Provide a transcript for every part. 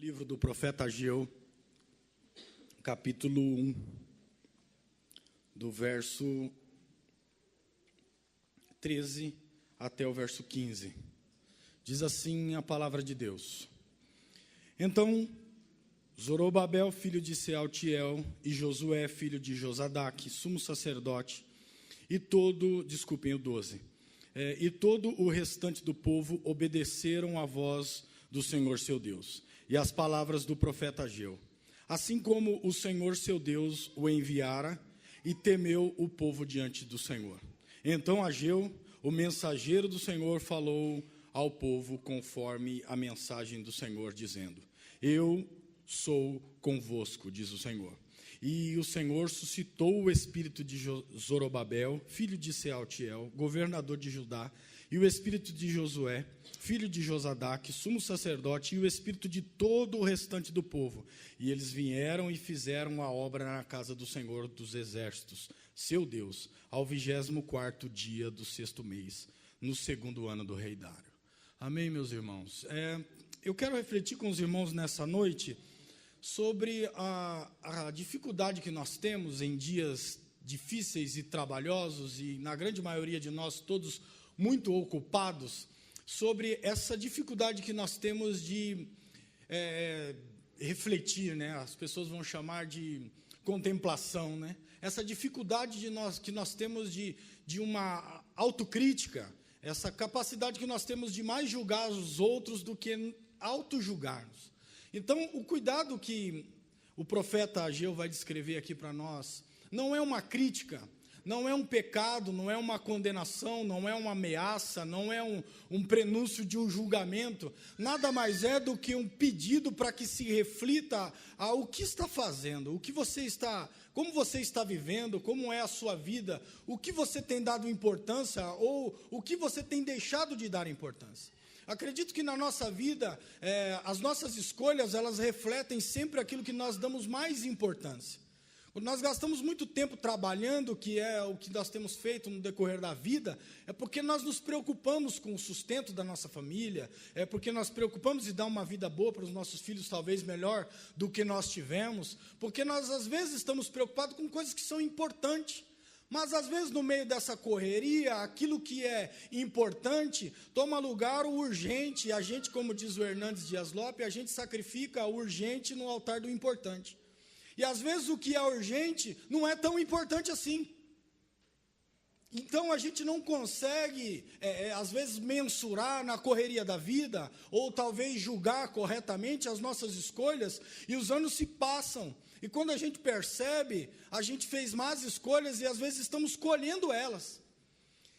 Livro do profeta Ageu, capítulo 1, do verso 13 até o verso 15. Diz assim a palavra de Deus. Então, Zorobabel, filho de Sealtiel, e Josué, filho de Josadaque, sumo sacerdote, e todo o restante do povo obedeceram à voz do Senhor seu Deus, e às palavras do profeta Ageu, assim como o Senhor seu Deus o enviara, e temeu o povo diante do Senhor. Então Ageu, o mensageiro do Senhor, falou ao povo conforme a mensagem do Senhor, dizendo: Eu sou convosco, diz o Senhor. E o Senhor suscitou o espírito de Zorobabel, filho de Sealtiel, governador de Judá, e o espírito de Josué, filho de Josadaque, sumo sacerdote, e o espírito de todo o restante do povo. E eles vieram e fizeram a obra na casa do Senhor dos exércitos, seu Deus, ao 24º dia do 6º mês, no 2º ano do rei Dário. Amém, meus irmãos? Eu quero refletir com os irmãos nessa noite sobre a dificuldade que nós temos em dias difíceis e trabalhosos, e na grande maioria de nós todos muito ocupados, sobre essa dificuldade que nós temos de refletir, né? As pessoas vão chamar de contemplação, né? Essa dificuldade que nós temos de uma autocrítica, essa capacidade que nós temos de mais julgar os outros do que auto-julgarmos. Então, o cuidado que o profeta Ageu vai descrever aqui para nós não é uma crítica, não é um pecado, não é uma condenação, não é uma ameaça, não é um prenúncio de um julgamento, nada mais é do que um pedido para que se reflita ao que está fazendo, como você está vivendo, como é a sua vida, o que você tem dado importância ou o que você tem deixado de dar importância. Acredito que na nossa vida, as nossas escolhas, elas refletem sempre aquilo que nós damos mais importância. Quando nós gastamos muito tempo trabalhando, que é o que nós temos feito no decorrer da vida, é porque nós nos preocupamos com o sustento da nossa família, é porque nós preocupamos em dar uma vida boa para os nossos filhos, talvez melhor do que nós tivemos, porque nós, às vezes, estamos preocupados com coisas que são importantes. Mas, às vezes, no meio dessa correria, aquilo que é importante toma lugar o urgente. A gente, como diz o Hernandes Dias Lopes, a gente sacrifica o urgente no altar do importante. E, às vezes, o que é urgente não é tão importante assim. Então, a gente não consegue, às vezes, mensurar na correria da vida, ou talvez julgar corretamente as nossas escolhas, e os anos se passam. E quando a gente percebe, a gente fez más escolhas e às vezes estamos colhendo elas.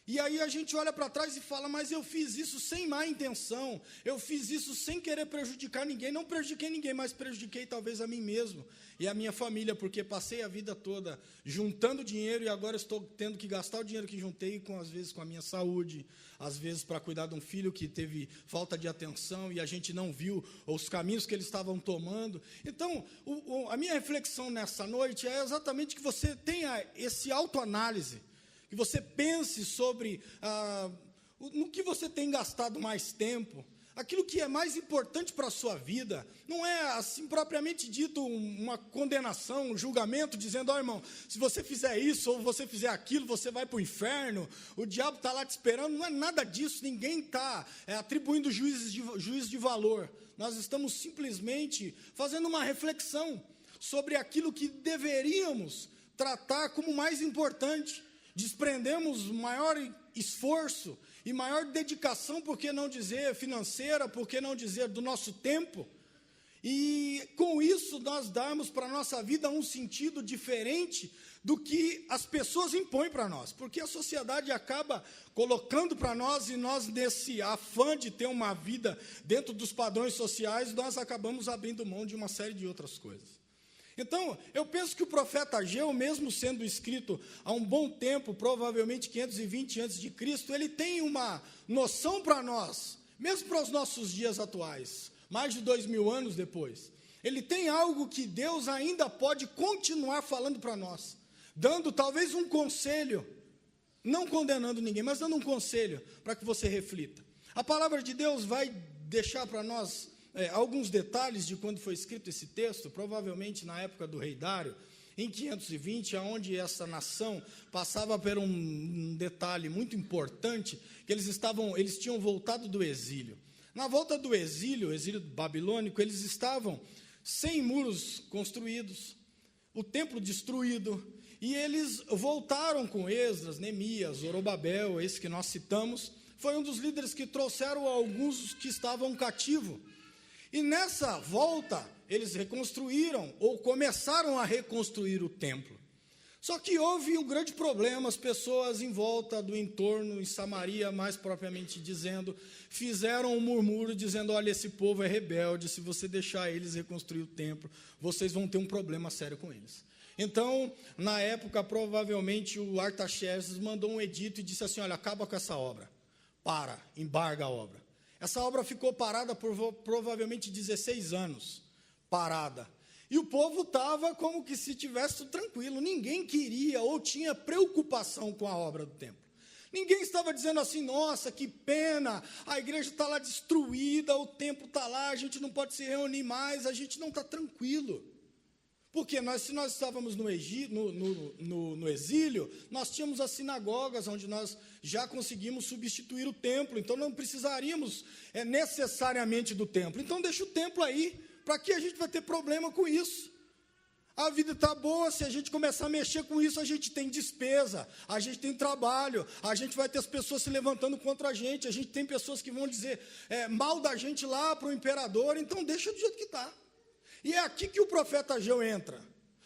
E aí a gente olha para trás e fala: mas eu fiz isso sem má intenção, eu fiz isso sem querer prejudicar ninguém, não prejudiquei ninguém, mas prejudiquei talvez a mim mesmo e a minha família, porque passei a vida toda juntando dinheiro e agora estou tendo que gastar o dinheiro que juntei, às vezes com a minha saúde, às vezes para cuidar de um filho que teve falta de atenção e a gente não viu os caminhos que eles estavam tomando. Então, a minha reflexão nessa noite é exatamente que você tenha esse autoanálise, que você pense sobre no que você tem gastado mais tempo, aquilo que é mais importante para a sua vida. Não é, assim, propriamente dito, uma condenação, um julgamento, dizendo: ó, irmão, se você fizer isso ou você fizer aquilo, você vai para o inferno, o diabo está lá te esperando. Não é nada disso, ninguém está atribuindo juízo de valor. Nós estamos simplesmente fazendo uma reflexão sobre aquilo que deveríamos tratar como mais importante. Desprendemos maior esforço e maior dedicação, por que não dizer financeira, por que não dizer do nosso tempo, e com isso nós damos para a nossa vida um sentido diferente do que as pessoas impõem para nós, porque a sociedade acaba colocando para nós, e nós, nesse afã de ter uma vida dentro dos padrões sociais, nós acabamos abrindo mão de uma série de outras coisas. Então, eu penso que o profeta Ageu, mesmo sendo escrito há um bom tempo, provavelmente 520 a.C., ele tem uma noção para nós, mesmo para os nossos dias atuais, mais de 2000 anos depois. Ele tem algo que Deus ainda pode continuar falando para nós, dando talvez um conselho, não condenando ninguém, mas dando um conselho para que você reflita. A palavra de Deus vai deixar para nós alguns detalhes de quando foi escrito esse texto, provavelmente na época do rei Dário, em 520, onde essa nação passava por um detalhe muito importante, que eles tinham voltado do exílio. Na volta do exílio babilônico, eles estavam sem muros construídos, o templo destruído, e eles voltaram com Esdras, Neemias, Zorobabel, esse que nós citamos, foi um dos líderes que trouxeram alguns que estavam cativos. E nessa volta, eles reconstruíram, ou começaram a reconstruir o templo. Só que houve um grande problema, as pessoas em volta do entorno, em Samaria, mais propriamente dizendo, fizeram um murmúrio, dizendo, olha, esse povo é rebelde, se você deixar eles reconstruir o templo, vocês vão ter um problema sério com eles. Então, na época, provavelmente, o Artaxerxes mandou um edito e disse assim, olha, acaba com essa obra, embarga a obra. Essa obra ficou parada por provavelmente 16 anos, parada. E o povo estava como que se tivesse tudo tranquilo. Ninguém queria ou tinha preocupação com a obra do templo. Ninguém estava dizendo assim, nossa, que pena, a igreja está lá destruída, o templo está lá, a gente não pode se reunir mais, a gente não está tranquilo. Porque se nós estávamos no exílio, nós tínhamos as sinagogas, onde nós já conseguimos substituir o templo, então não precisaríamos necessariamente do templo. Então deixa o templo aí, para que a gente vai ter problema com isso? A vida está boa, se a gente começar a mexer com isso, a gente tem despesa, a gente tem trabalho, a gente vai ter as pessoas se levantando contra a gente tem pessoas que vão dizer mal da gente lá para o imperador, então deixa do jeito que está. E é aqui que o profeta Ageu entra.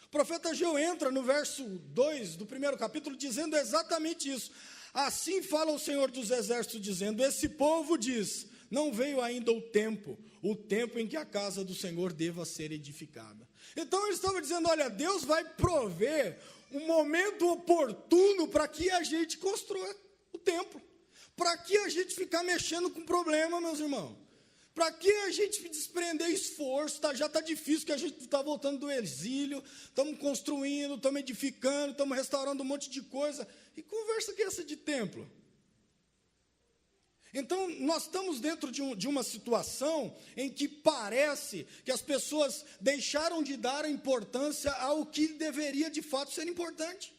O profeta Ageu entra no verso 2 do primeiro capítulo, dizendo exatamente isso. Assim fala o Senhor dos Exércitos, dizendo, esse povo diz, não veio ainda o tempo em que a casa do Senhor deva ser edificada. Então ele estava dizendo, olha, Deus vai prover um momento oportuno para que a gente construa o templo. Para que a gente ficar mexendo com problema, meus irmãos. Para que a gente desprender esforço, já está difícil, que a gente está voltando do exílio, estamos construindo, estamos edificando, estamos restaurando um monte de coisa. E conversa que é essa de templo? Então, nós estamos dentro de uma situação em que parece que as pessoas deixaram de dar importância ao que deveria de fato ser importante.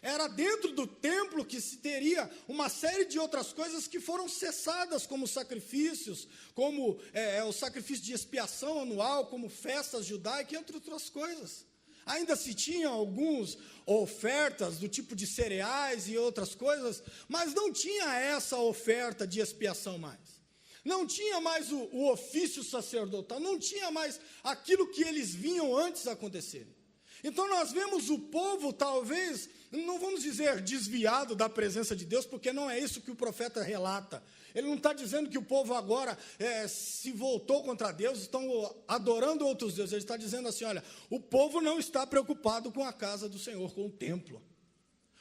Era dentro do templo que se teria uma série de outras coisas que foram cessadas, como sacrifícios, como o sacrifício de expiação anual, como festas judaicas, entre outras coisas. Ainda se tinham algumas ofertas do tipo de cereais e outras coisas, mas não tinha essa oferta de expiação mais. Não tinha mais o ofício sacerdotal, não tinha mais aquilo que eles vinham antes acontecer. Então nós vemos o povo, talvez, não vamos dizer desviado da presença de Deus, porque não é isso que o profeta relata. Ele não está dizendo que o povo agora se voltou contra Deus, estão adorando outros deuses. Ele está dizendo assim, olha, o povo não está preocupado com a casa do Senhor, com o templo.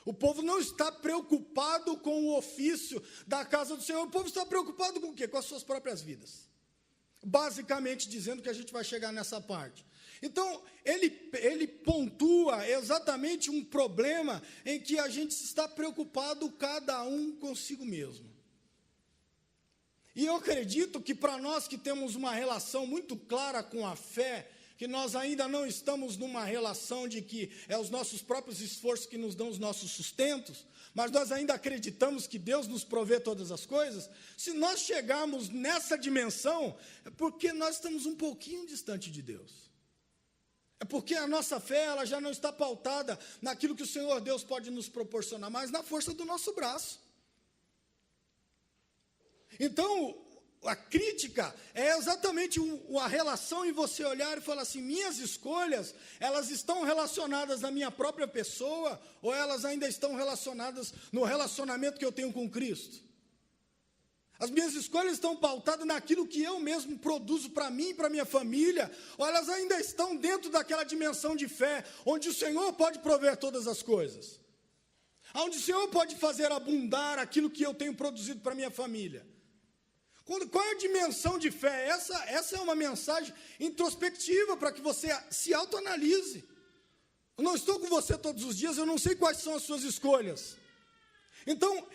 O povo não está preocupado com o ofício da casa do Senhor. O povo está preocupado com o quê? Com as suas próprias vidas. Basicamente dizendo que a gente vai chegar nessa parte. Então, ele pontua exatamente um problema em que a gente está preocupado cada um consigo mesmo. E eu acredito que para nós que temos uma relação muito clara com a fé, que nós ainda não estamos numa relação de que é os nossos próprios esforços que nos dão os nossos sustentos, mas nós ainda acreditamos que Deus nos provê todas as coisas, se nós chegarmos nessa dimensão, é porque nós estamos um pouquinho distante de Deus. É porque a nossa fé ela já não está pautada naquilo que o Senhor Deus pode nos proporcionar, mas na força do nosso braço. Então, a crítica é exatamente a relação em você olhar e falar assim, minhas escolhas, elas estão relacionadas à minha própria pessoa ou elas ainda estão relacionadas no relacionamento que eu tenho com Cristo? As minhas escolhas estão pautadas naquilo que eu mesmo produzo para mim e para minha família, ou elas ainda estão dentro daquela dimensão de fé, onde o Senhor pode prover todas as coisas, onde o Senhor pode fazer abundar aquilo que eu tenho produzido para minha família. Qual é a dimensão de fé? Essa é uma mensagem introspectiva para que você se autoanalise. Eu não estou com você todos os dias, eu não sei quais são as suas escolhas. Então,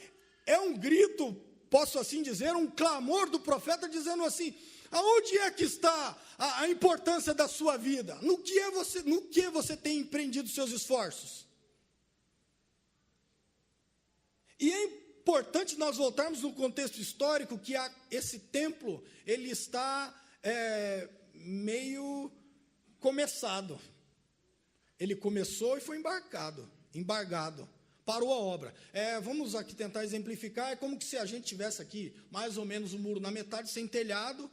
é um grito, posso assim dizer, um clamor do profeta dizendo assim, Aonde é que está a importância da sua vida? No que você tem empreendido seus esforços? E é importante nós voltarmos no contexto histórico que esse templo, ele está meio começado. Ele começou e foi embargado. Parou a obra. Vamos aqui tentar exemplificar. É como se a gente tivesse aqui, mais ou menos, o muro na metade, sem telhado,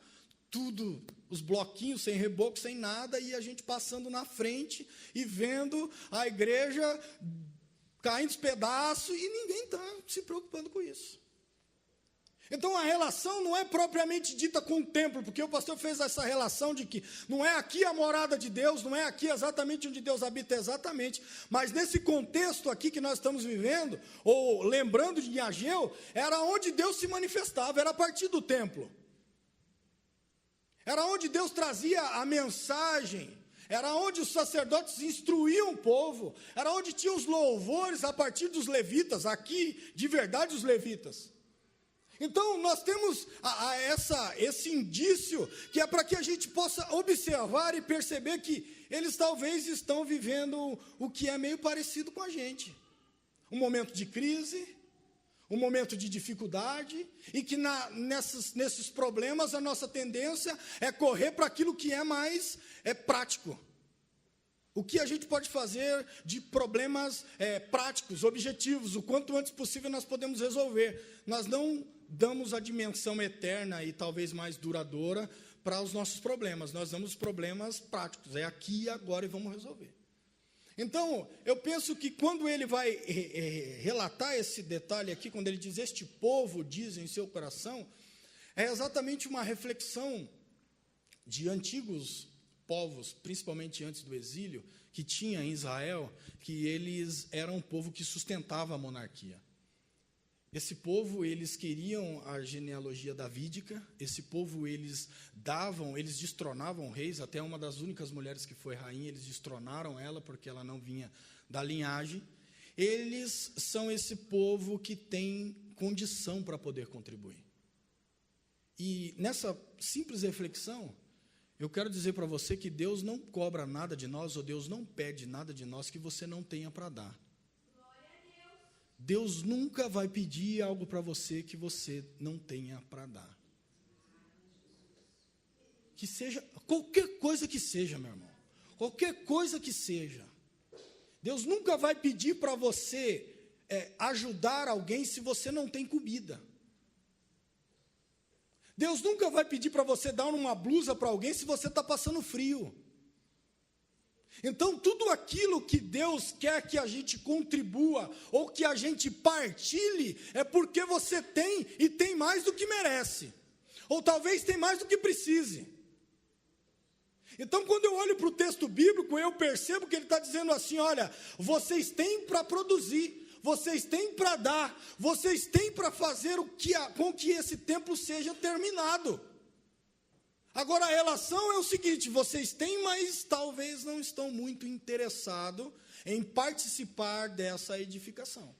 tudo, os bloquinhos, sem reboco, sem nada, e a gente passando na frente e vendo a igreja caindo os pedaços, e ninguém está se preocupando com isso. Então, a relação não é propriamente dita com o templo, porque o pastor fez essa relação de que não é aqui a morada de Deus, não é aqui exatamente onde Deus habita exatamente, mas nesse contexto aqui que nós estamos vivendo, ou lembrando de Ageu, era onde Deus se manifestava, era a partir do templo. Era onde Deus trazia a mensagem, era onde os sacerdotes instruíam o povo, era onde tinha os louvores a partir dos levitas, aqui, de verdade, os levitas. Então, nós temos esse indício, que é para que a gente possa observar e perceber que eles talvez estão vivendo o que é meio parecido com a gente. Um momento de crise, um momento de dificuldade, e que nesses problemas a nossa tendência é correr para aquilo que é mais prático. O que a gente pode fazer de problemas práticos, objetivos, o quanto antes possível nós podemos resolver. Nós não damos a dimensão eterna e talvez mais duradoura para os nossos problemas. Nós damos problemas práticos, é aqui e agora e vamos resolver. Então, eu penso que quando ele vai relatar esse detalhe aqui, quando ele diz, este povo diz em seu coração, é exatamente uma reflexão de antigos povos, principalmente antes do exílio, que tinha em Israel, que eles eram um povo que sustentava a monarquia. Esse povo, eles queriam a genealogia davídica, esse povo, eles destronavam reis, até uma das únicas mulheres que foi rainha, eles destronaram ela, porque ela não vinha da linhagem. Eles são esse povo que tem condição para poder contribuir. E nessa simples reflexão, eu quero dizer para você que Deus não cobra nada de nós, ou Deus não pede nada de nós que você não tenha para dar. Deus nunca vai pedir algo para você que você não tenha para dar. Que seja, qualquer coisa que seja, meu irmão. Qualquer coisa que seja. Deus nunca vai pedir para você ajudar alguém se você não tem comida. Deus nunca vai pedir para você dar uma blusa para alguém se você está passando frio. Então, tudo aquilo que Deus quer que a gente contribua, ou que a gente partilhe, é porque você tem, e tem mais do que merece. Ou talvez tem mais do que precise. Então, quando eu olho para o texto bíblico, eu percebo que ele está dizendo assim, olha, vocês têm para produzir, vocês têm para dar, vocês têm para fazer com que esse templo seja terminado. Agora, a relação é o seguinte, vocês têm, mas talvez não estão muito interessados em participar dessa edificação.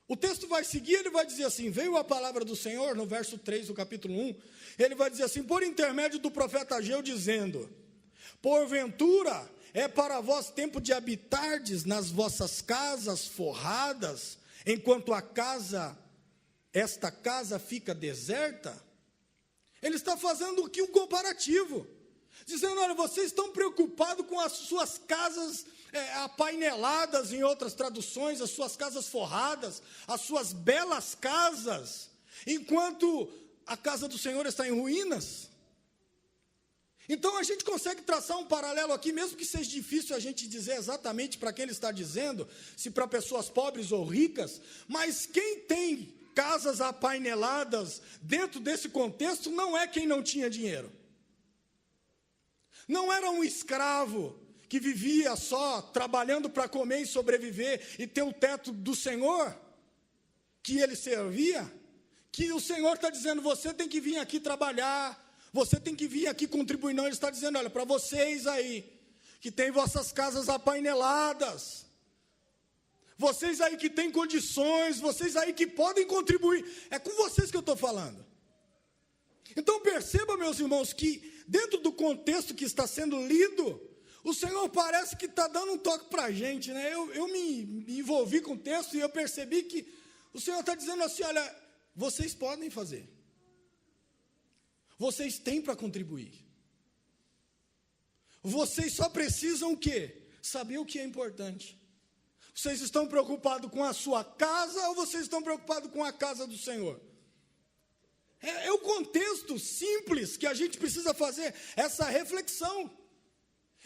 O texto vai seguir, ele vai dizer assim, veio a palavra do Senhor, no verso 3 do capítulo 1, ele vai dizer assim, por intermédio do profeta Ageu, dizendo, porventura é para vós tempo de habitardes nas vossas casas forradas, enquanto esta casa fica deserta? Ele está fazendo aqui um comparativo, dizendo, olha, vocês estão preocupados com as suas casas apaineladas, em outras traduções, as suas casas forradas, as suas belas casas, enquanto a casa do Senhor está em ruínas. Então, a gente consegue traçar um paralelo aqui, mesmo que seja difícil a gente dizer exatamente para quem ele está dizendo, se para pessoas pobres ou ricas, mas quem tem casas apaineladas dentro desse contexto não é quem não tinha dinheiro. Não era um escravo que vivia só trabalhando para comer e sobreviver e ter o teto do Senhor que ele servia, que o Senhor está dizendo, você tem que vir aqui trabalhar, você tem que vir aqui contribuir. Não, ele está dizendo, olha, para vocês aí, que tem vossas casas apaineladas, vocês aí que têm condições, vocês aí que podem contribuir, é com vocês que eu estou falando. Então perceba, meus irmãos, que dentro do contexto que está sendo lido, o Senhor parece que está dando um toque para a gente, né? Eu me envolvi com o texto e eu percebi que o Senhor está dizendo assim, olha, vocês podem fazer. Vocês têm para contribuir. Vocês só precisam o quê? Saber o que é importante. Vocês estão preocupados com a sua casa ou vocês estão preocupados com a casa do Senhor? É o contexto simples que a gente precisa fazer essa reflexão.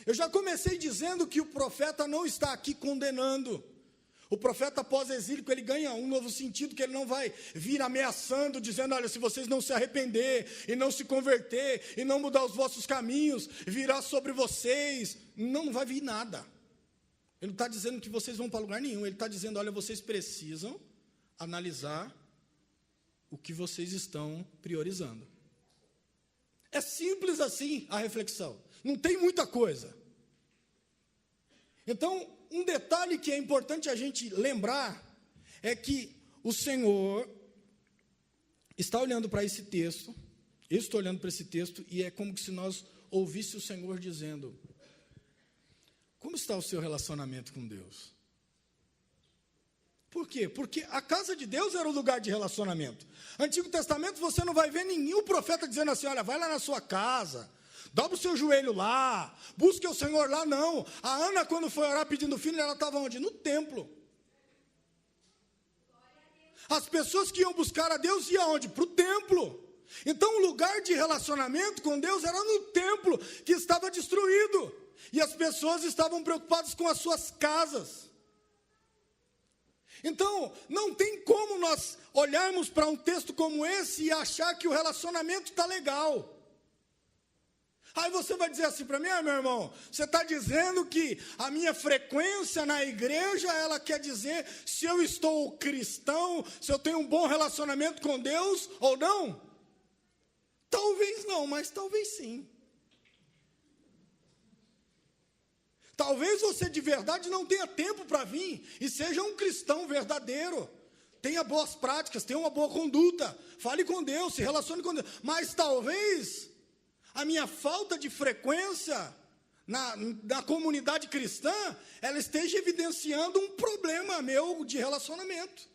Eu já comecei dizendo que o profeta não está aqui condenando. O profeta pós-exílico, ele ganha um novo sentido, que ele não vai vir ameaçando, dizendo, olha, se vocês não se arrepender, e não se converter, e não mudar os vossos caminhos, virá sobre vocês. Não vai vir nada. Ele não está dizendo que vocês vão para lugar nenhum, ele está dizendo, olha, vocês precisam analisar o que vocês estão priorizando. É simples assim a reflexão, não tem muita coisa. Então, um detalhe que é importante a gente lembrar é que o Senhor está olhando para esse texto, eu estou olhando para esse texto, e é como se nós ouvíssemos o Senhor dizendo, como está o seu relacionamento com Deus? Por quê? Porque a casa de Deus era o lugar de relacionamento. Antigo Testamento você não vai ver nenhum profeta dizendo assim, olha, vai lá na sua casa, dobra o seu joelho lá, busque o Senhor lá, não. A Ana, quando foi orar pedindo filho, ela estava onde? No templo. As pessoas que iam buscar a Deus iam aonde? Para o templo. Então o lugar de relacionamento com Deus era no templo, que estava destruído. E as pessoas estavam preocupadas com as suas casas. Então, não tem como nós olharmos para um texto como esse e achar que o relacionamento está legal. Aí você vai dizer assim para mim, meu irmão, você está dizendo que a minha frequência na igreja, ela quer dizer se eu estou cristão, se eu tenho um bom relacionamento com Deus ou não? Talvez não, mas talvez sim. Talvez você de verdade não tenha tempo para vir e seja um cristão verdadeiro. Tenha boas práticas, tenha uma boa conduta, fale com Deus, se relacione com Deus. Mas talvez a minha falta de frequência na comunidade cristã, ela esteja evidenciando um problema meu de relacionamento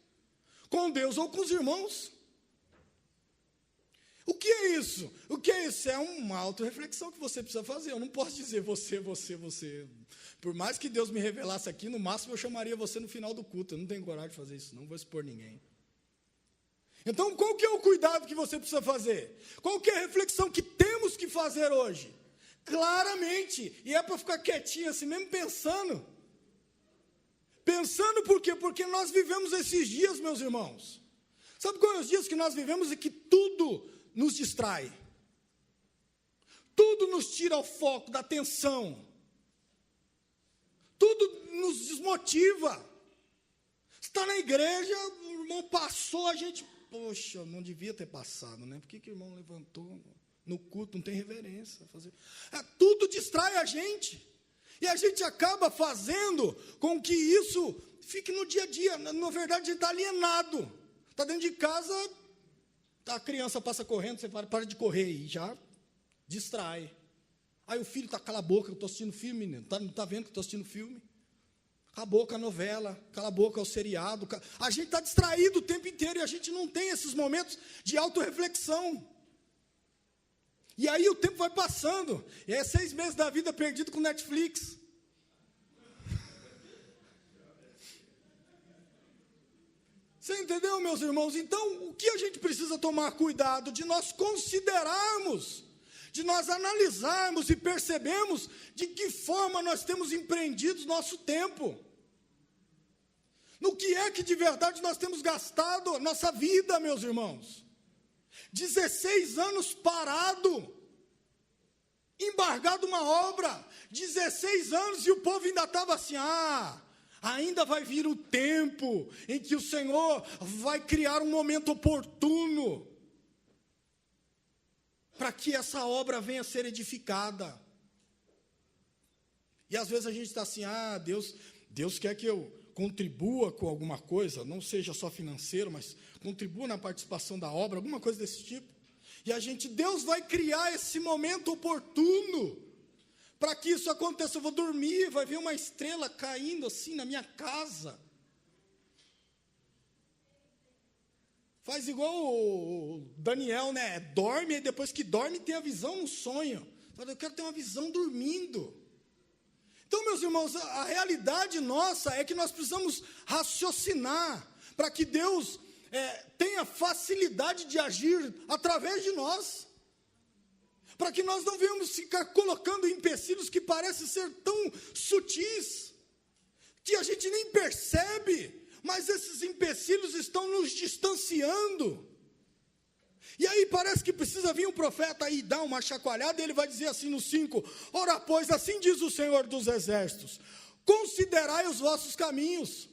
com Deus ou com os irmãos. O que é isso? O que é isso? É uma autorreflexão que você precisa fazer. Eu não posso dizer você. Por mais que Deus me revelasse aqui, no máximo eu chamaria você no final do culto. Eu não tenho coragem de fazer isso, não vou expor ninguém. Então, qual que é o cuidado que você precisa fazer? Qual que é a reflexão que temos que fazer hoje? Claramente, e é para ficar quietinho assim mesmo pensando. Pensando por quê? Porque nós vivemos esses dias, meus irmãos. Sabe quais são os dias que nós vivemos e que tudo nos distrai? Tudo nos tira o foco da atenção. Tudo nos desmotiva. Está na igreja, o irmão passou, a gente, poxa, não devia ter passado, né? Por que o irmão levantou no culto? Não tem reverência. Tudo distrai a gente. E a gente acaba fazendo com que isso fique no dia a dia. Na verdade, a gente está alienado. Está dentro de casa, a criança passa correndo, você fala, para de correr, e já distrai. Aí o filho está, cala a boca, eu estou assistindo filme, menino, não está vendo que eu estou assistindo filme? Cala a boca a novela, cala a boca o seriado. A gente está distraído o tempo inteiro e a gente não tem esses momentos de autorreflexão. E aí o tempo vai passando, e é 6 meses da vida perdido com Netflix. Você entendeu, meus irmãos? Então, o que a gente precisa tomar cuidado? De nós considerarmos, de nós analisarmos e percebermos de que forma nós temos empreendido nosso tempo. No que é que de verdade nós temos gastado nossa vida, meus irmãos? 16 anos parado, embargado uma obra, 16 anos e o povo ainda estava assim, ainda vai vir o tempo em que o Senhor vai criar um momento oportuno para que essa obra venha a ser edificada. E às vezes a gente está assim, Deus quer que eu contribua com alguma coisa, não seja só financeiro, mas contribua na participação da obra, alguma coisa desse tipo. E Deus vai criar esse momento oportuno para que isso aconteça. Eu vou dormir, vai vir uma estrela caindo assim na minha casa. Faz igual o Daniel, né? Dorme, e depois que dorme tem a visão no sonho. Fala, eu quero ter uma visão dormindo. Então, meus irmãos, a realidade nossa é que nós precisamos raciocinar para que Deus tenha facilidade de agir através de nós. Para que nós não venhamos ficar colocando empecilhos que parecem ser tão sutis, que a gente nem percebe. Mas esses empecilhos estão nos distanciando. E aí parece que precisa vir um profeta aí dar uma chacoalhada, e ele vai dizer assim no 5, ora pois, assim diz o Senhor dos Exércitos, considerai os vossos caminhos.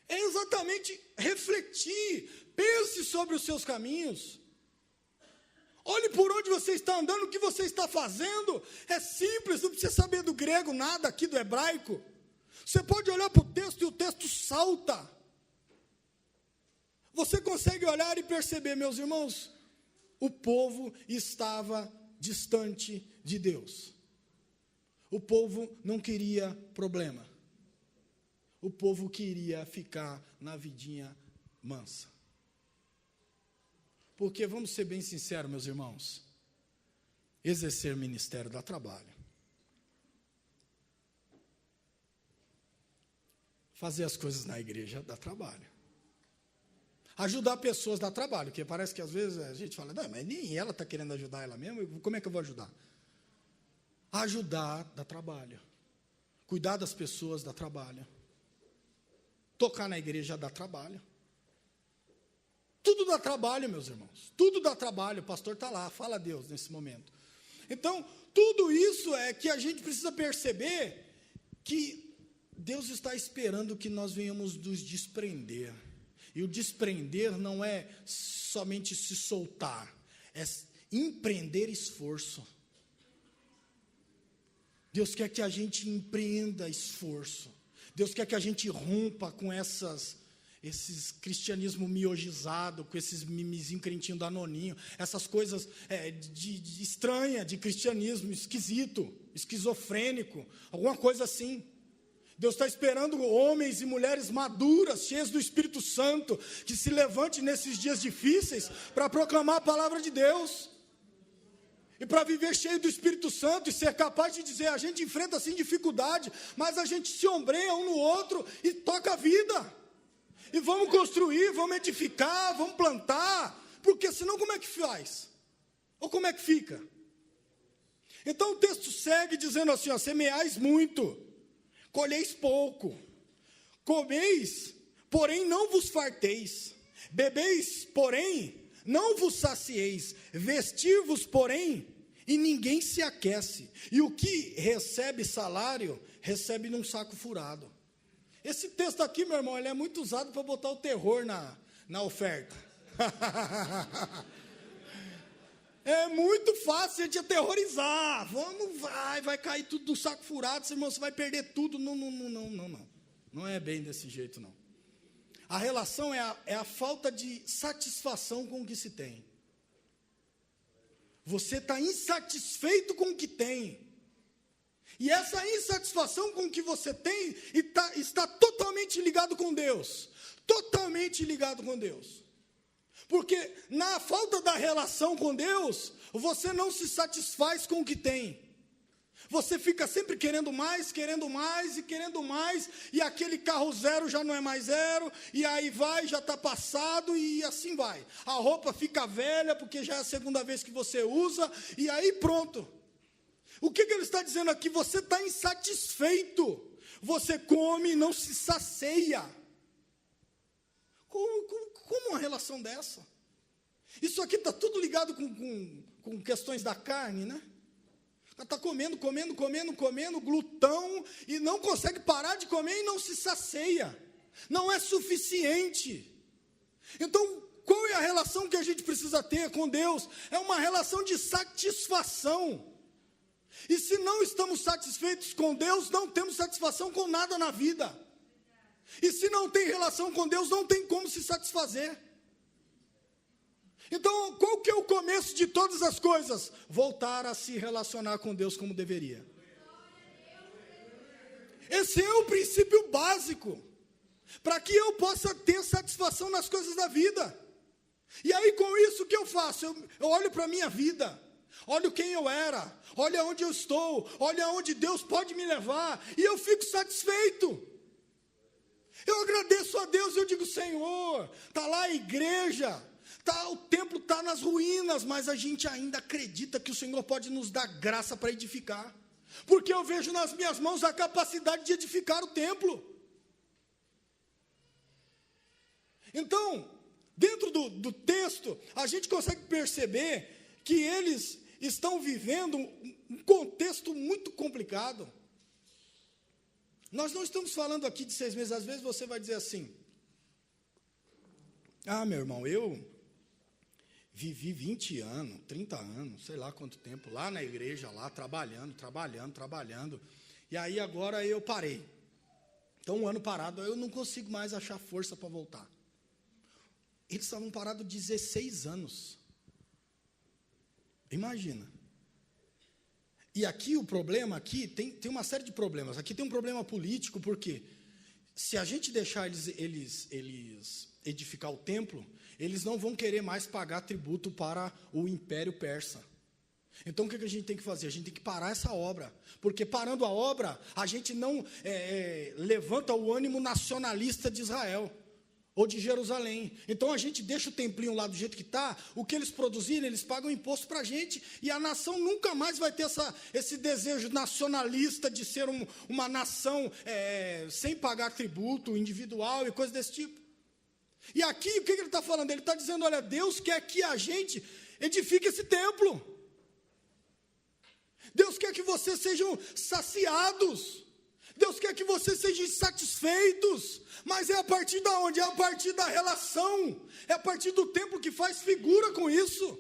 É exatamente refletir, pense sobre os seus caminhos. Olhe por onde você está andando, o que você está fazendo. É simples, não precisa saber do grego nada aqui do hebraico. Você pode olhar para o texto e o texto salta. Você consegue olhar e perceber, meus irmãos, o povo estava distante de Deus. O povo não queria problema. O povo queria ficar na vidinha mansa. Porque, vamos ser bem sinceros, meus irmãos, exercer ministério dá trabalho. Fazer as coisas na igreja dá trabalho. Ajudar pessoas dá trabalho, porque parece que às vezes a gente fala, não, mas nem ela está querendo ajudar ela mesma, como é que eu vou ajudar? Ajudar dá trabalho. Cuidar das pessoas dá trabalho. Tocar na igreja dá trabalho. Tudo dá trabalho, meus irmãos. Tudo dá trabalho. O pastor está lá, fala a Deus nesse momento. Então, tudo isso é que a gente precisa perceber que Deus está esperando que nós venhamos nos desprender. E o desprender não é somente se soltar, é empreender esforço. Deus quer que a gente empreenda esforço. Deus quer que a gente rompa com esses cristianismo miogizado, com esses mimizinhos crentinho danoninho, essas coisas de estranha, de cristianismo esquisito, esquizofrênico, alguma coisa assim. Deus está esperando homens e mulheres maduras, cheias do Espírito Santo, que se levante nesses dias difíceis para proclamar a palavra de Deus. E para viver cheio do Espírito Santo e ser capaz de dizer, a gente enfrenta assim dificuldade, mas a gente se ombreia um no outro e toca a vida. E vamos construir, vamos edificar, vamos plantar, porque senão como é que faz? Ou como é que fica? Então o texto segue dizendo assim, ó, semeais muito, colheis pouco, comeis, porém não vos farteis, bebeis, porém não vos sacieis, vestir-vos, porém, e ninguém se aquece, e o que recebe salário, recebe num saco furado. Esse texto aqui, meu irmão, ele é muito usado para botar o terror na oferta. É muito fácil a gente aterrorizar. Vamos, vai cair tudo do saco furado, irmão, você vai perder tudo. Não. Não é bem desse jeito, não. A relação é a falta de satisfação com o que se tem. Você está insatisfeito com o que tem. E essa insatisfação com o que você tem está totalmente ligado com Deus. Totalmente ligado com Deus. Porque na falta da relação com Deus, você não se satisfaz com o que tem. Você fica sempre querendo mais, e aquele carro zero já não é mais zero, e aí vai, já está passado, e assim vai. A roupa fica velha, porque já é a segunda vez que você usa, e aí pronto. O que ele está dizendo aqui? Você está insatisfeito. Você come e não se sacia. Como uma relação dessa? Isso aqui está tudo ligado com questões da carne, né? Está comendo, glutão, e não consegue parar de comer e não se sacia. Não é suficiente. Então, qual é a relação que a gente precisa ter com Deus? É uma relação de satisfação. E se não estamos satisfeitos com Deus, não temos satisfação com nada na vida. E se não tem relação com Deus, não tem como se satisfazer. Então, qual que é o começo de todas as coisas? Voltar a se relacionar com Deus como deveria. Esse é o princípio básico, para que eu possa ter satisfação nas coisas da vida. E aí, com isso, o que eu faço? Eu olho para a minha vida, olho quem eu era, olho onde eu estou, olho aonde Deus pode me levar, e eu fico satisfeito. Eu agradeço a Deus, eu digo, Senhor, está lá a igreja, o templo está nas ruínas, mas a gente ainda acredita que o Senhor pode nos dar graça para edificar, porque eu vejo nas minhas mãos a capacidade de edificar o templo. Então, dentro do texto, a gente consegue perceber que eles estão vivendo um contexto muito complicado. Nós não estamos falando aqui de 6 meses. Às vezes você vai dizer assim: meu irmão, eu vivi 20 anos, 30 anos, sei lá quanto tempo, lá na igreja, lá trabalhando, e aí agora eu parei. Então, um ano parado, eu não consigo mais achar força para voltar. Eles estavam parados 16 anos. Imagina. E aqui o problema, tem uma série de problemas. Aqui tem um problema político, porque se a gente deixar eles edificar o templo, eles não vão querer mais pagar tributo para o Império Persa. Então, o que a gente tem que fazer? A gente tem que parar essa obra, porque parando a obra, a gente não levanta o ânimo nacionalista de Israel, ou de Jerusalém. Então, a gente deixa o templinho lá do jeito que está, o que eles produzirem, eles pagam imposto para a gente, e a nação nunca mais vai ter esse desejo nacionalista de ser uma nação sem pagar tributo individual e coisas desse tipo. E aqui, o que ele está falando? Ele está dizendo, olha, Deus quer que a gente edifique esse templo. Deus quer que vocês sejam saciados. Deus quer que vocês sejam satisfeitos. Mas é a partir de onde? É a partir da relação. É a partir do templo que faz figura com isso.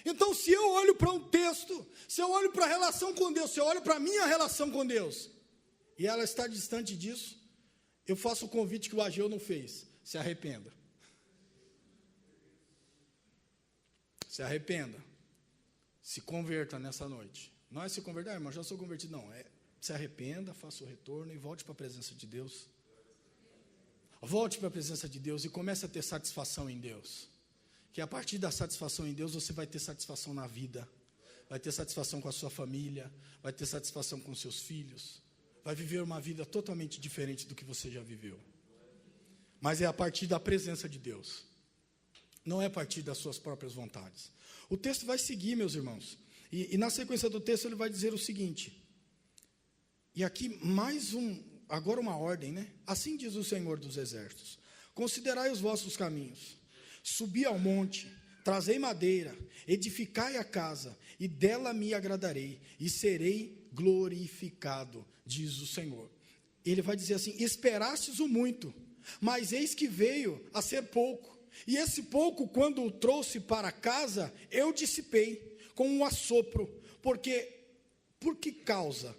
Então, se eu olho para um texto, se eu olho para a relação com Deus, se eu olho para a minha relação com Deus, e ela está distante disso, eu faço o convite que o Ageu não fez: se arrependa. Se arrependa. Se converta nessa noite. Não é se converter, irmão, já sou convertido. Não, se arrependa, faça o retorno e volte para a presença de Deus. Volte para a presença de Deus e comece a ter satisfação em Deus. Que a partir da satisfação em Deus, você vai ter satisfação na vida. Vai ter satisfação com a sua família. Vai ter satisfação com seus filhos. Vai viver uma vida totalmente diferente do que você já viveu. Mas é a partir da presença de Deus. Não é a partir das suas próprias vontades. O texto vai seguir, meus irmãos. E na sequência do texto ele vai dizer o seguinte. E aqui agora uma ordem, né? Assim diz o Senhor dos Exércitos: considerai os vossos caminhos. Subi ao monte, trazei madeira, edificai a casa, e dela me agradarei, e serei glorificado, diz o Senhor. Ele vai dizer assim: esperastes o muito, mas eis que veio a ser pouco. E esse pouco, quando o trouxe para casa, eu dissipei com um assopro. Por que causa?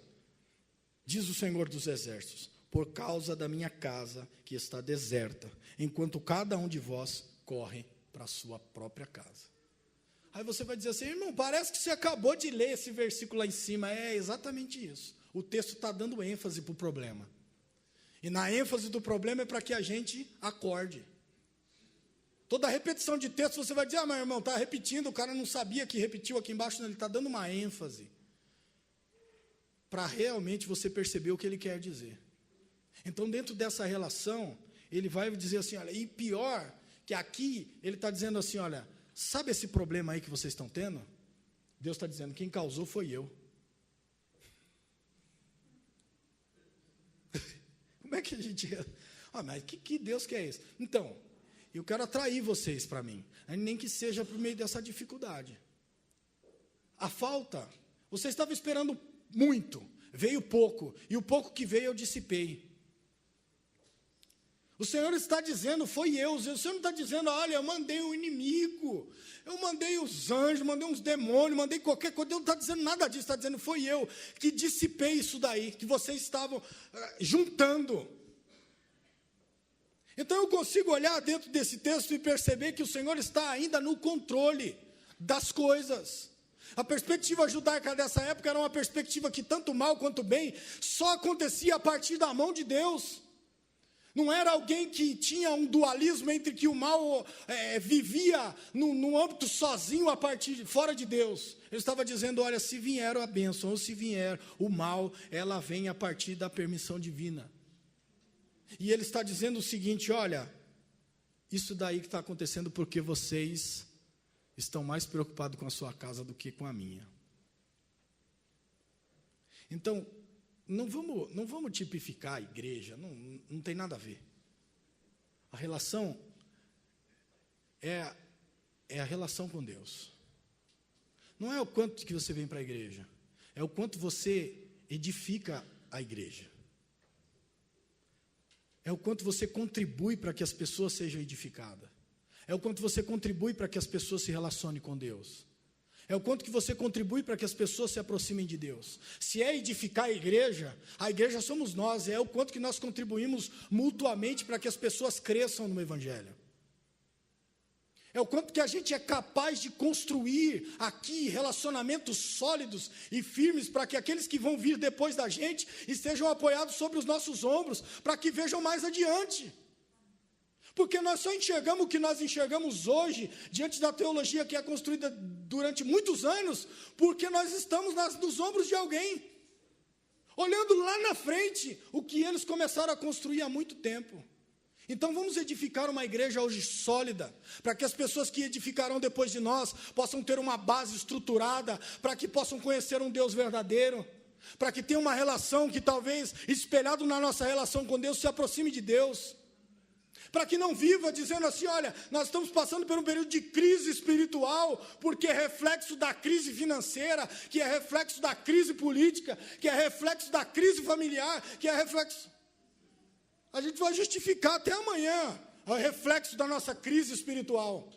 Diz o Senhor dos Exércitos: por causa da minha casa que está deserta, enquanto cada um de vós corre para a sua própria casa. Aí você vai dizer assim: irmão, parece que você acabou de ler esse versículo lá em cima. É exatamente isso. O texto está dando ênfase para o problema. E na ênfase do problema é para que a gente acorde. Toda repetição de texto você vai dizer: meu irmão, está repetindo, o cara não sabia que repetiu aqui embaixo. Não, ele está dando uma ênfase para realmente você perceber o que ele quer dizer. Então, dentro dessa relação, ele vai dizer assim, olha, e pior, que aqui ele está dizendo assim, olha, sabe esse problema aí que vocês estão tendo? Deus está dizendo, quem causou foi eu. Como é que a gente... mas que Deus que é esse? Então, eu quero atrair vocês para mim, nem que seja por meio dessa dificuldade. A falta, você estava esperando muito, veio pouco, e o pouco que veio eu dissipei. O Senhor está dizendo, foi eu. O Senhor não está dizendo, olha, eu mandei um inimigo, eu mandei os anjos, mandei uns demônios, mandei qualquer coisa. Deus não está dizendo nada disso, está dizendo, foi eu que dissipei isso daí, que vocês estavam juntando. Então eu consigo olhar dentro desse texto e perceber que o Senhor está ainda no controle das coisas. A perspectiva judaica dessa época era uma perspectiva que tanto mal quanto bem só acontecia a partir da mão de Deus. Não era alguém que tinha um dualismo entre que o mal vivia no âmbito sozinho fora de Deus. Ele estava dizendo, olha, se vier a bênção ou se vier o mal, ela vem a partir da permissão divina. E ele está dizendo o seguinte, olha, isso daí que está acontecendo porque vocês estão mais preocupados com a sua casa do que com a minha. Então, não vamos tipificar a igreja, não tem nada a ver. A relação é a relação com Deus. Não é o quanto que você vem para a igreja, é o quanto você edifica a igreja. É o quanto você contribui para que as pessoas sejam edificadas. É o quanto você contribui para que as pessoas se relacionem com Deus. É o quanto que você contribui para que as pessoas se aproximem de Deus. Se é edificar a igreja somos nós, é o quanto que nós contribuímos mutuamente para que as pessoas cresçam no Evangelho. É o quanto que a gente é capaz de construir aqui relacionamentos sólidos e firmes para que aqueles que vão vir depois da gente estejam apoiados sobre os nossos ombros, para que vejam mais adiante. Porque nós só enxergamos o que nós enxergamos hoje, diante da teologia que é construída durante muitos anos, porque nós estamos nos ombros de alguém, olhando lá na frente o que eles começaram a construir há muito tempo. Então vamos edificar uma igreja hoje sólida, para que as pessoas que edificarão depois de nós possam ter uma base estruturada, para que possam conhecer um Deus verdadeiro, para que tenham uma relação que talvez, espelhado na nossa relação com Deus, se aproxime de Deus. Para que não viva dizendo assim, olha, nós estamos passando por um período de crise espiritual, porque é reflexo da crise financeira, que é reflexo da crise política, que é reflexo da crise familiar, que é reflexo... A gente vai justificar até amanhã o reflexo da nossa crise espiritual.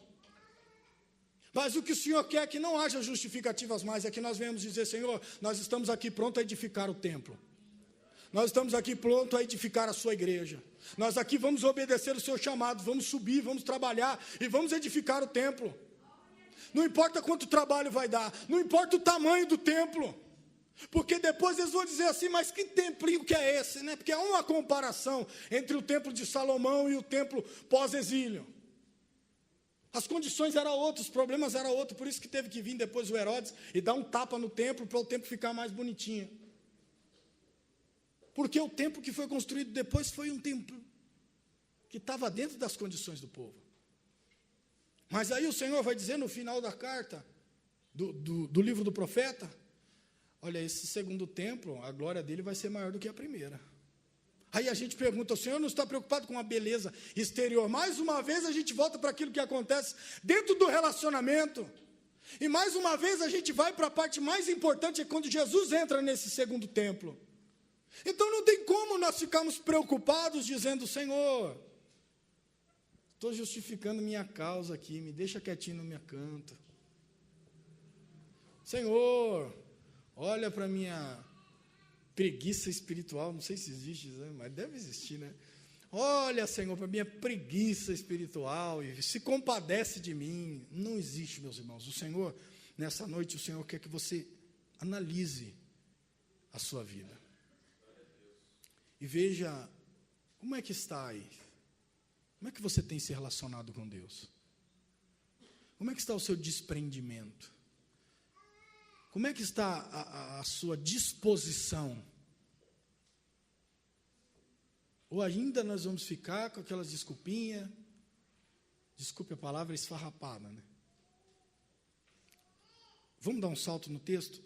Mas o que o Senhor quer é que não haja justificativas mais, é que nós venhamos dizer, Senhor, nós estamos aqui prontos a edificar o templo. Nós estamos aqui prontos a edificar a sua igreja. Nós aqui vamos obedecer o seu chamado, vamos subir, vamos trabalhar e vamos edificar o templo. Não importa quanto trabalho vai dar, não importa o tamanho do templo. Porque depois eles vão dizer assim, mas que templinho que é esse, né? Porque há uma comparação entre o templo de Salomão e o templo pós-exílio. As condições eram outras, os problemas eram outros, por isso que teve que vir depois o Herodes e dar um tapa no templo para o templo ficar mais bonitinho. Porque o templo que foi construído depois foi um templo que estava dentro das condições do povo. Mas aí o Senhor vai dizer no final da carta, do livro do profeta, olha, esse segundo templo, a glória dele vai ser maior do que a primeira. Aí a gente pergunta, o Senhor não está preocupado com a beleza exterior? Mais uma vez a gente volta para aquilo que acontece dentro do relacionamento. E mais uma vez a gente vai para a parte mais importante, é quando Jesus entra nesse segundo templo. Então não tem como nós ficarmos preocupados dizendo, Senhor, estou justificando minha causa aqui, me deixa quietinho no meu canto. Senhor, olha para a minha preguiça espiritual, não sei se existe, mas deve existir, né? Olha, Senhor, para a minha preguiça espiritual e se compadece de mim. Não existe, meus irmãos. O Senhor, nessa noite, o Senhor quer que você analise a sua vida. E veja como é que está aí. Como é que você tem se relacionado com Deus? Como é que está o seu desprendimento? Como é que está a sua disposição? Ou ainda nós vamos ficar com aquelas desculpinhas, desculpe a palavra, esfarrapada, né? Vamos dar um salto no texto?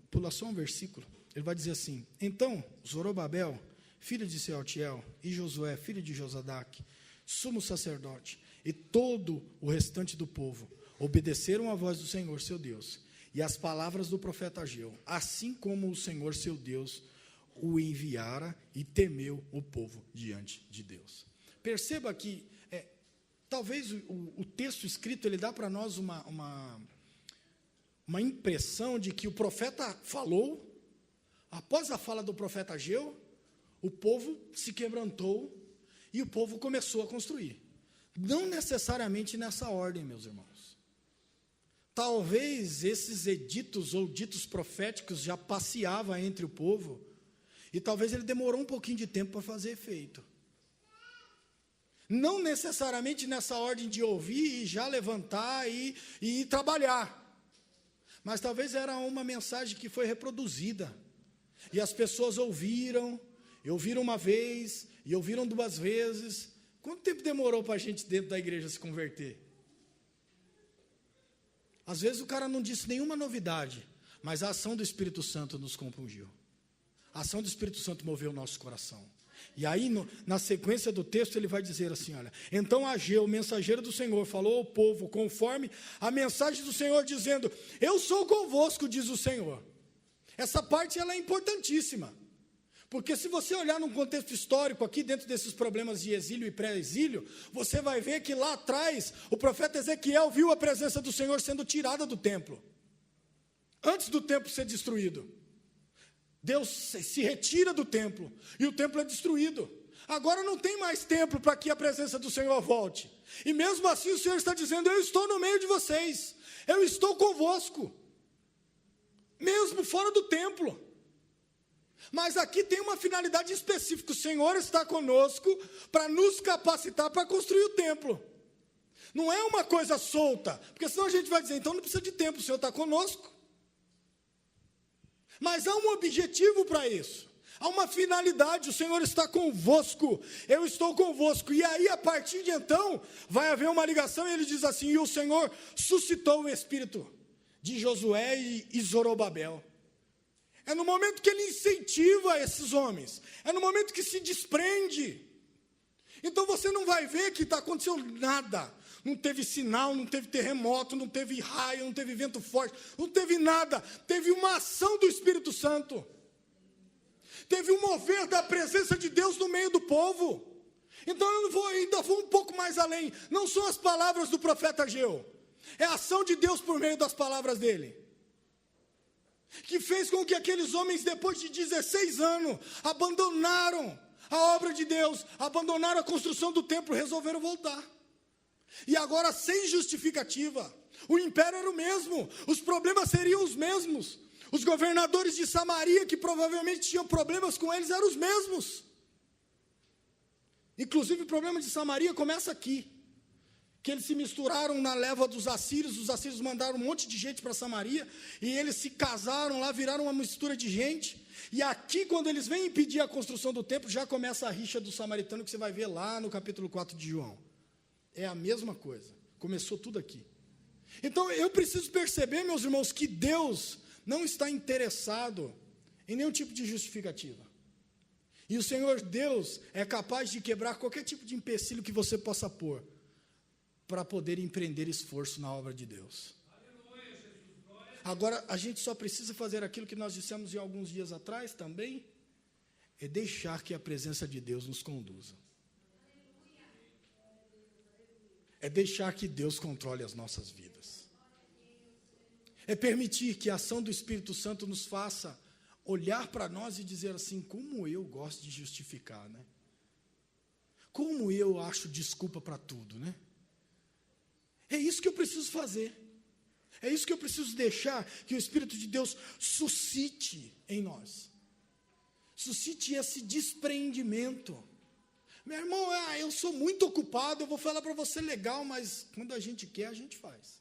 Pula só um versículo. Ele vai dizer assim, então Zorobabel, filho de Sealtiel, e Josué, filho de Josadaque, sumo sacerdote, e todo o restante do povo, obedeceram à voz do Senhor, seu Deus, e às palavras do profeta Ageu, assim como o Senhor, seu Deus, o enviara e temeu o povo diante de Deus. Perceba que, talvez o texto escrito, ele dá para nós uma impressão de que o profeta falou, após a fala do profeta Ageu, o povo se quebrantou, E o povo começou a construir. Não necessariamente nessa ordem, meus irmãos. Talvez esses editos ou ditos proféticos já passeavam entre o povo, e talvez ele demorou um pouquinho de tempo para fazer efeito. Não necessariamente nessa ordem de ouvir e já levantar e trabalhar. Mas talvez era uma mensagem que foi reproduzida. E as pessoas ouviram uma vez, e ouviram 2 vezes. Quanto tempo demorou para a gente dentro da igreja se converter? Às vezes o cara não disse nenhuma novidade, mas a ação do Espírito Santo nos compungiu. A ação do Espírito Santo moveu o nosso coração. E aí, na sequência do texto, ele vai dizer assim, olha, então Ageu, mensageiro do Senhor, falou ao povo, conforme a mensagem do Senhor, dizendo, eu sou convosco, diz o Senhor. Essa parte, ela é importantíssima, porque se você olhar num contexto histórico, aqui dentro desses problemas de exílio e pré-exílio, você vai ver que lá atrás, o profeta Ezequiel viu a presença do Senhor sendo tirada do templo, antes do templo ser destruído. Deus se retira do templo, e o templo é destruído. Agora não tem mais templo para que a presença do Senhor volte. E mesmo assim o Senhor está dizendo, eu estou no meio de vocês, eu estou convosco, mesmo fora do templo. Mas aqui tem uma finalidade específica, o Senhor está conosco para nos capacitar para construir o templo. Não é uma coisa solta, porque senão a gente vai dizer, então não precisa de templo, o Senhor está conosco. Mas há um objetivo para isso, há uma finalidade, o Senhor está convosco, eu estou convosco, e aí a partir de então, vai haver uma ligação, e ele diz assim, e o Senhor suscitou o espírito de Josué e Zorobabel, é no momento que ele incentiva esses homens, é no momento que se desprende, então você não vai ver que está acontecendo nada, não teve sinal, não teve terremoto, não teve raio, não teve vento forte, não teve nada, teve uma ação do Espírito Santo, teve um mover da presença de Deus no meio do povo. Então eu ainda vou um pouco mais além, não são as palavras do profeta Ageu, é a ação de Deus por meio das palavras dele, que fez com que aqueles homens, depois de 16 anos, abandonaram a obra de Deus, abandonaram a construção do templo, resolveram voltar. E agora sem justificativa, o império era o mesmo, os problemas seriam os mesmos, os governadores de Samaria, que provavelmente tinham problemas com eles, eram os mesmos. Inclusive o problema de Samaria começa aqui, que eles se misturaram na leva dos assírios mandaram um monte de gente para Samaria, e eles se casaram lá, viraram uma mistura de gente, e aqui quando eles vêm impedir a construção do templo, já começa a rixa do samaritano, que você vai ver lá no capítulo 4 de João. É a mesma coisa, começou tudo aqui. Então eu preciso perceber, meus irmãos, que Deus não está interessado em nenhum tipo de justificativa. E o Senhor Deus é capaz de quebrar qualquer tipo de empecilho que você possa pôr, para poder empreender esforço na obra de Deus. Agora, a gente só precisa fazer aquilo que nós dissemos em alguns dias atrás também, é deixar que a presença de Deus nos conduza. É deixar que Deus controle as nossas vidas. É permitir que a ação do Espírito Santo nos faça olhar para nós e dizer assim, como eu gosto de justificar, né? Como eu acho desculpa para tudo, né? É isso que eu preciso fazer. É isso que eu preciso deixar que o Espírito de Deus suscite em nós. Suscite esse despreendimento. Meu irmão, eu sou muito ocupado, eu vou falar para você legal, mas quando a gente quer, a gente faz.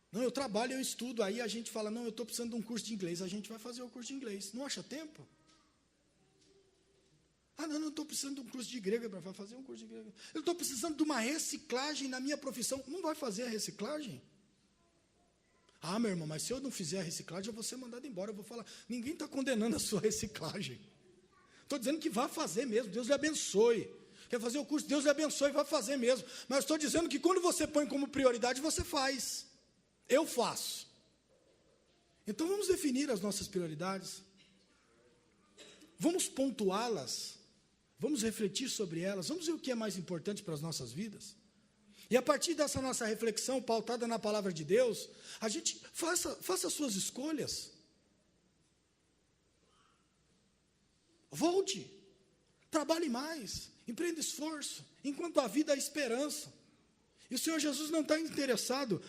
Não, eu trabalho, eu estudo, aí a gente fala, não, eu estou precisando de um curso de inglês, a gente vai fazer o curso de inglês. Não acha tempo? Não estou precisando de um curso de grego, vai fazer um curso de grego. Eu estou precisando de uma reciclagem na minha profissão, não vai fazer a reciclagem? Meu irmão, mas se eu não fizer a reciclagem, eu vou ser mandado embora, eu vou falar, ninguém está condenando a sua reciclagem. Estou dizendo que vá fazer mesmo, Deus lhe abençoe. Quer fazer o curso, Deus lhe abençoe, vai fazer mesmo. Mas estou dizendo que quando você põe como prioridade, você faz. Eu faço. Então vamos definir as nossas prioridades. Vamos pontuá-las. Vamos refletir sobre elas. Vamos ver o que é mais importante para as nossas vidas. E a partir dessa nossa reflexão, pautada na palavra de Deus, a gente faça as suas escolhas. Volte. Trabalhe mais, empreenda esforço, enquanto a vida há esperança. E o Senhor Jesus não está interessado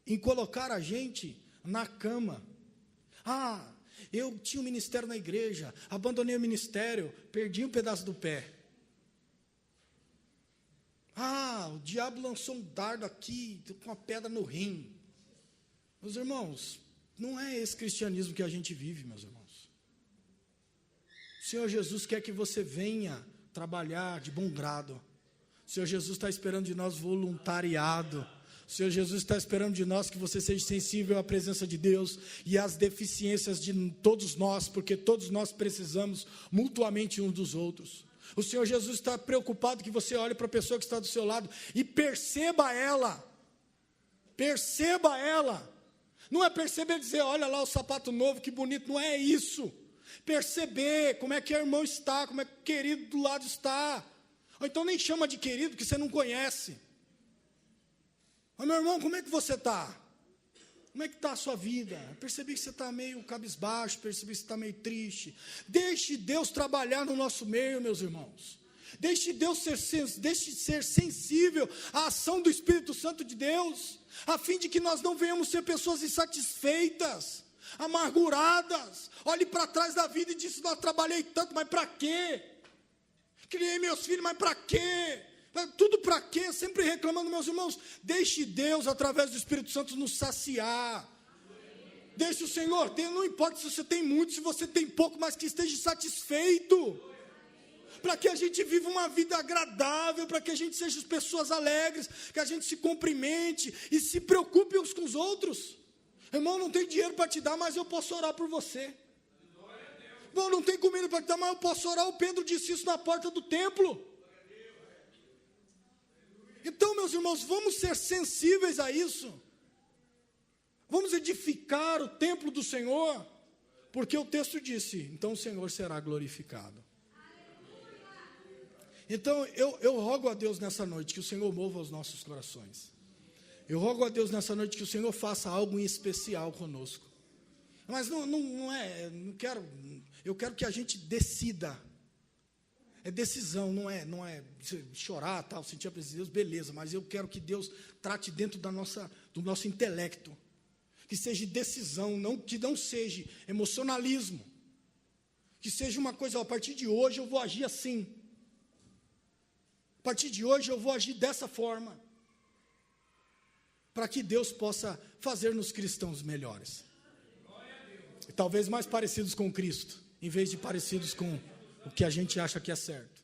em colocar a gente na cama. Eu tinha um ministério na igreja, abandonei o ministério, perdi um pedaço do pé. O diabo lançou um dardo aqui, com uma pedra no rim. Meus irmãos, não é esse cristianismo que a gente vive, meus irmãos. O Senhor Jesus quer que você venha trabalhar de bom grado. O Senhor Jesus está esperando de nós voluntariado. O Senhor Jesus está esperando de nós que você seja sensível à presença de Deus e às deficiências de todos nós, porque todos nós precisamos mutuamente uns dos outros. O Senhor Jesus está preocupado que você olhe para a pessoa que está do seu lado e perceba ela. Perceba ela. Não é perceber e dizer, olha lá o sapato novo, que bonito. Não é isso. Perceber como é que o irmão está, como é que o querido do lado está. Ou então nem chama de querido, que você não conhece. Meu irmão, como é que você está? Como é que está a sua vida? Percebi que você está meio cabisbaixo, percebi que você está meio triste. Deixe Deus trabalhar no nosso meio, meus irmãos. Deixe ser sensível à ação do Espírito Santo de Deus, a fim de que nós não venhamos ser pessoas insatisfeitas, amarguradas. Olhe para trás da vida e disse, trabalhei tanto, mas para quê? Criei meus filhos, mas para quê? Tudo para quê? Sempre reclamando, meus irmãos. Deixe Deus, através do Espírito Santo, nos saciar. Deixe o Senhor, não importa se você tem muito, se você tem pouco, mas que esteja satisfeito. Para que a gente viva uma vida agradável, para que a gente seja pessoas alegres, que a gente se cumprimente e se preocupe uns com os outros. Irmão, não tenho dinheiro para te dar, mas eu posso orar por você. Irmão, não tenho comida para te dar, mas eu posso orar. O Pedro disse isso na porta do templo. Então, meus irmãos, vamos ser sensíveis a isso. Vamos edificar o templo do Senhor, porque o texto disse, então o Senhor será glorificado. Então, eu rogo a Deus nessa noite que o Senhor mova os nossos corações. Eu rogo a Deus nessa noite que o Senhor faça algo em especial conosco. Mas eu quero que a gente decida. É decisão, não é chorar, tal, sentir a presença de Deus, beleza, mas eu quero que Deus trate dentro do nosso intelecto, que seja decisão, que não seja emocionalismo, que seja uma coisa, a partir de hoje eu vou agir assim, a partir de hoje eu vou agir dessa forma, para que Deus possa fazer-nos cristãos melhores, e talvez mais parecidos com Cristo, em vez de parecidos com o que a gente acha que é certo.